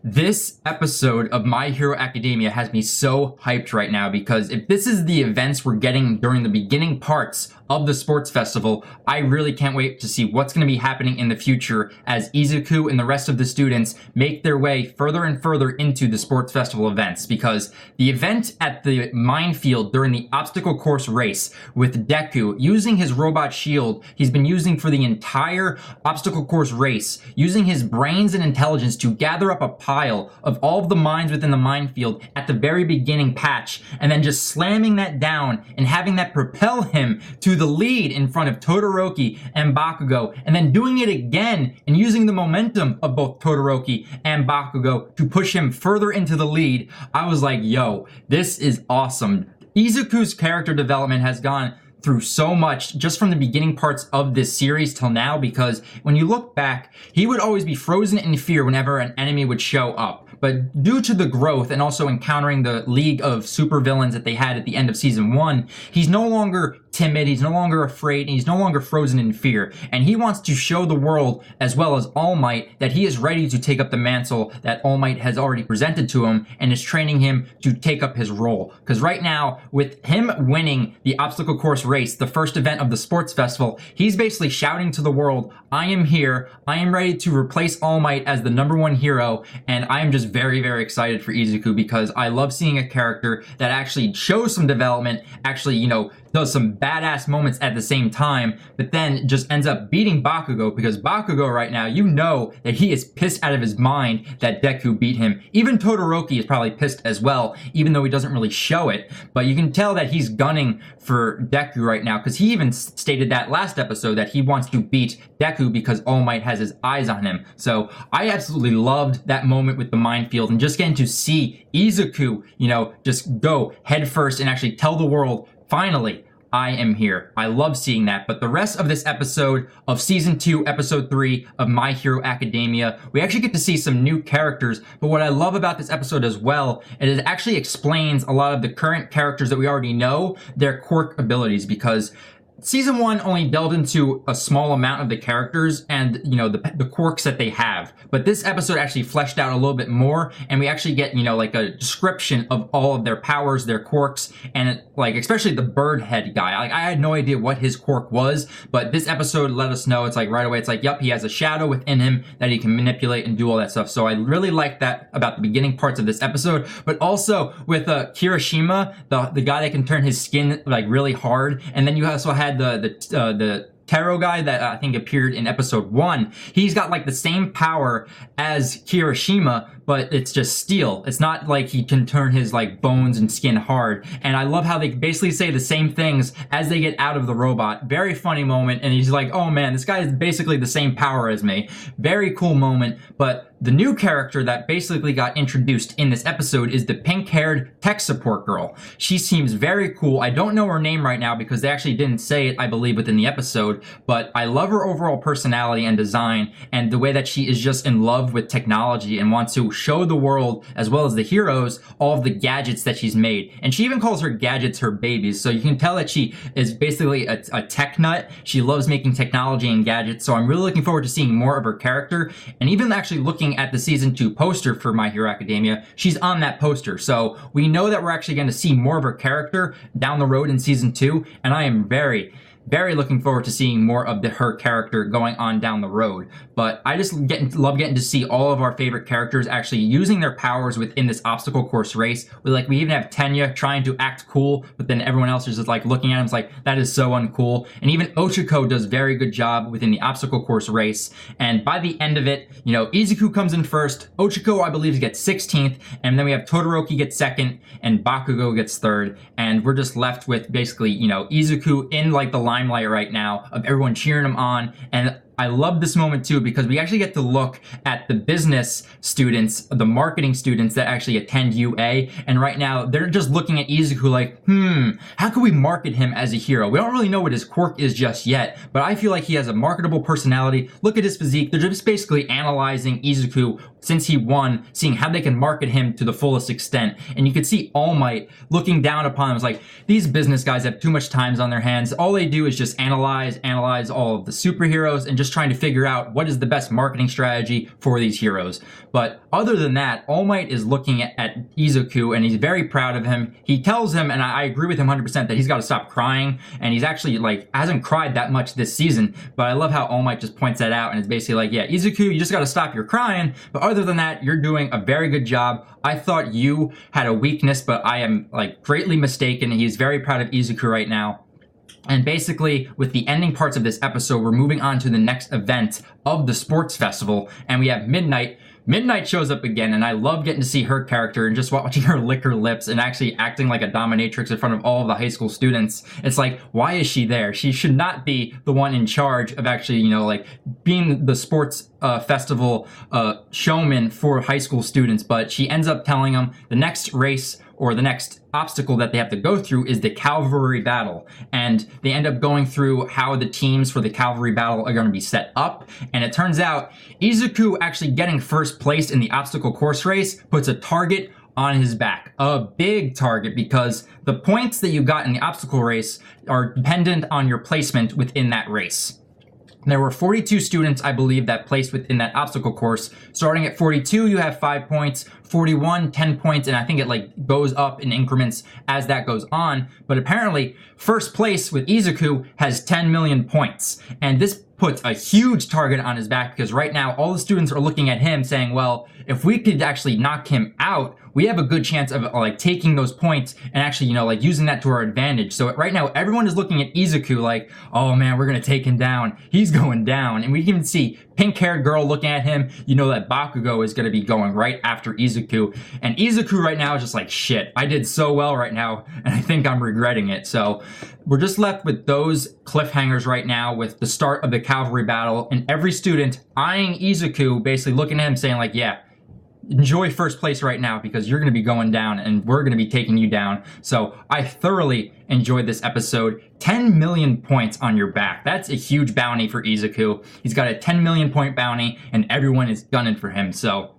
This episode of My Hero Academia has me so hyped right now because if this is the events we're getting during the beginning parts of the sports festival, I really can't wait to see what's going to be happening in the future as Izuku and the rest of the students make their way further and further into the sports festival events, because the event at the minefield during the obstacle course race with Deku using his robot shield he's been using for the entire obstacle course race, using his brains and intelligence to gather up a pile of all of the mines within the minefield at the very beginning patch, and then just slamming that down and having that propel him to the lead in front of Todoroki and Bakugo, and then doing it again and using the momentum of both Todoroki and Bakugo to push him further into the lead. I was like, yo, this is awesome. Izuku's character development has gone through so much just from the beginning parts of this series till now, because when you look back, he would always be frozen in fear whenever an enemy would show up. But due to the growth and also encountering the league of supervillains that they had at the end of season 1, he's no longer timid, he's no longer afraid, and he's no longer frozen in fear. And he wants to show the world, as well as All Might, that he is ready to take up the mantle that All Might has already presented to him and is training him to take up his role. Because right now, with him winning the obstacle course race, the first event of the sports festival, he's basically shouting to the world, I am here, I am ready to replace All Might as the #1 hero, and I am just very, very excited for Izuku because I love seeing a character that actually shows some development, actually, does some badass moments at the same time, but then just ends up beating Bakugo, because Bakugo right now, that he is pissed out of his mind that Deku beat him. Even Todoroki is probably pissed as well, even though he doesn't really show it, but you can tell that he's gunning for Deku right now, because he even stated that last episode that he wants to beat Deku because All Might has his eyes on him. So I absolutely loved that moment with the minefield and just getting to see Izuku, just go head first and actually tell the world, finally, I am here. I love seeing that. But the rest of this episode of Season 2, Episode 3 of My Hero Academia, we actually get to see some new characters. But what I love about this episode as well, is it actually explains a lot of the current characters that we already know, their quirk abilities, because Season 1 only delved into a small amount of the characters and, the quirks that they have. But this episode actually fleshed out a little bit more, and we actually get, like a description of all of their powers, their quirks, and especially the bird head guy. I had no idea what his quirk was, but this episode let us know. It's right away, it's yep, he has a shadow within him that he can manipulate and do all that stuff. So I really like that about the beginning parts of this episode, but also with Kirishima, the guy that can turn his skin really hard, and then you also had the Taro guy that I think appeared in episode 1. He's got the same power as Kirishima, but it's just steel. It's not like he can turn his bones and skin hard. And I love how they basically say the same things as they get out of the robot. Very funny moment. And he's like, oh man, this guy is basically the same power as me. Very cool moment. But the new character that basically got introduced in this episode is the pink-haired tech support girl. She seems very cool. I don't know her name right now because they actually didn't say it, I believe, within the episode, but I love her overall personality and design and the way that she is just in love with technology and wants to show the world, as well as the heroes, all of the gadgets that she's made. And she even calls her gadgets her babies, so you can tell that she is basically a tech nut. She loves making technology and gadgets, so I'm really looking forward to seeing more of her character, and even actually looking at the Season 2 poster for My Hero Academia, she's on that poster. So we know that we're actually going to see more of her character down the road in Season 2, and I am very, very looking forward to seeing more of her character going on down the road. But I just love getting to see all of our favorite characters actually using their powers within this obstacle course race. We even have Tenya trying to act cool, but then everyone else is just looking at him, that is so uncool. And even Ochako does very good job within the obstacle course race. And by the end of it, Izuku comes in first, Ochako I believe gets 16th, and then we have Todoroki gets 2nd, and Bakugo gets 3rd. And we're just left with basically, Izuku in the limelight right now of everyone cheering him on. And I love this moment too because we actually get to look at the business students, the marketing students that actually attend UA, and right now they're just looking at Izuku how can we market him as a hero? We don't really know what his quirk is just yet, but I feel like he has a marketable personality. Look at his physique. They're just basically analyzing Izuku since he won, seeing how they can market him to the fullest extent. And you could see All Might looking down upon him. It's these business guys have too much time on their hands. All they do is just analyze all of the superheroes and just just trying to figure out what is the best marketing strategy for these heroes. But other than that, All Might is looking at Izuku, and he's very proud of him. He tells him, and I agree with him 100%, that he's got to stop crying, and he's actually, like, hasn't cried that much this season, but I love how All Might just points that out, and it's basically like, yeah, Izuku, you just got to stop your crying, but other than that, you're doing a very good job. I thought you had a weakness, but I am, like, greatly mistaken. He's very proud of Izuku right now. And basically, with the ending parts of this episode, we're moving on to the next event of the sports festival, and we have Midnight. Midnight shows up again, and I love getting to see her character and just watching her lick her lips and actually acting like a dominatrix in front of all of the high school students. It's like, why is she there? She should not be the one in charge of actually, you know, like, being the sports festival showman for high school students, but she ends up telling them the next race or the next obstacle that they have to go through is the Cavalry Battle. And they end up going through how the teams for the Cavalry Battle are going to be set up. And it turns out Izuku actually getting first place in the obstacle course race puts a target on his back. A big target, because the points that you got in the obstacle race are dependent on your placement within that race. There were 42 students, I believe, that placed within that obstacle course. Starting at 42, you have 5 points, 41, 10 points, and I think it like goes up in increments as that goes on. But apparently, first place with Izuku has 10 million points. And this puts a huge target on his back, because right now all the students are looking at him saying, well, if we could actually knock him out, we have a good chance of like taking those points and actually, you know, like using that to our advantage. So right now everyone is looking at Izuku like, oh man, we're gonna take him down. He's going down. And we can even see pink-haired girl looking at him. You know that Bakugo is gonna be going right after Izuku. And Izuku right now is just like, shit, I did so well right now, and I think I'm regretting it. So we're just left with those cliffhangers right now with the start of the Cavalry Battle and every student eyeing Izuku, basically looking at him saying like, yeah, enjoy first place right now because you're going to be going down and we're going to be taking you down. So I thoroughly enjoyed this episode. 10 million points on your back. That's a huge bounty for Izuku. He's got a 10 million point bounty and everyone is gunning for him. So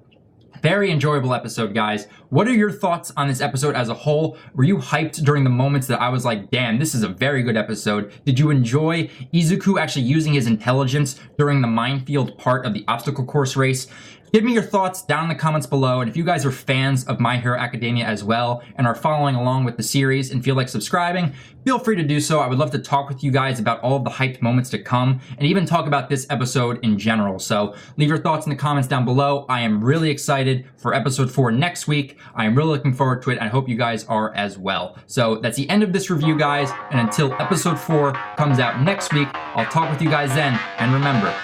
very enjoyable episode, guys. What are your thoughts on this episode as a whole? Were you hyped during the moments that I was like, damn, this is a very good episode? Did you enjoy Izuku actually using his intelligence during the minefield part of the obstacle course race? Give me your thoughts down in the comments below, and if you guys are fans of My Hero Academia as well and are following along with the series and feel like subscribing, feel free to do so. I would love to talk with you guys about all of the hyped moments to come and even talk about this episode in general. So leave your thoughts in the comments down below. I am really excited for episode 4 next week. I am really looking forward to it, and I hope you guys are as well. So that's the end of this review, guys, and until episode 4 comes out next week, I'll talk with you guys then, and remember,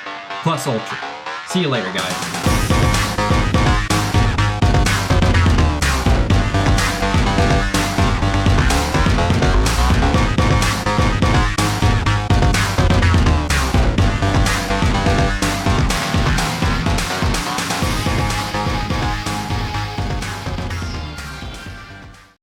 plus ultra. See you later, guys.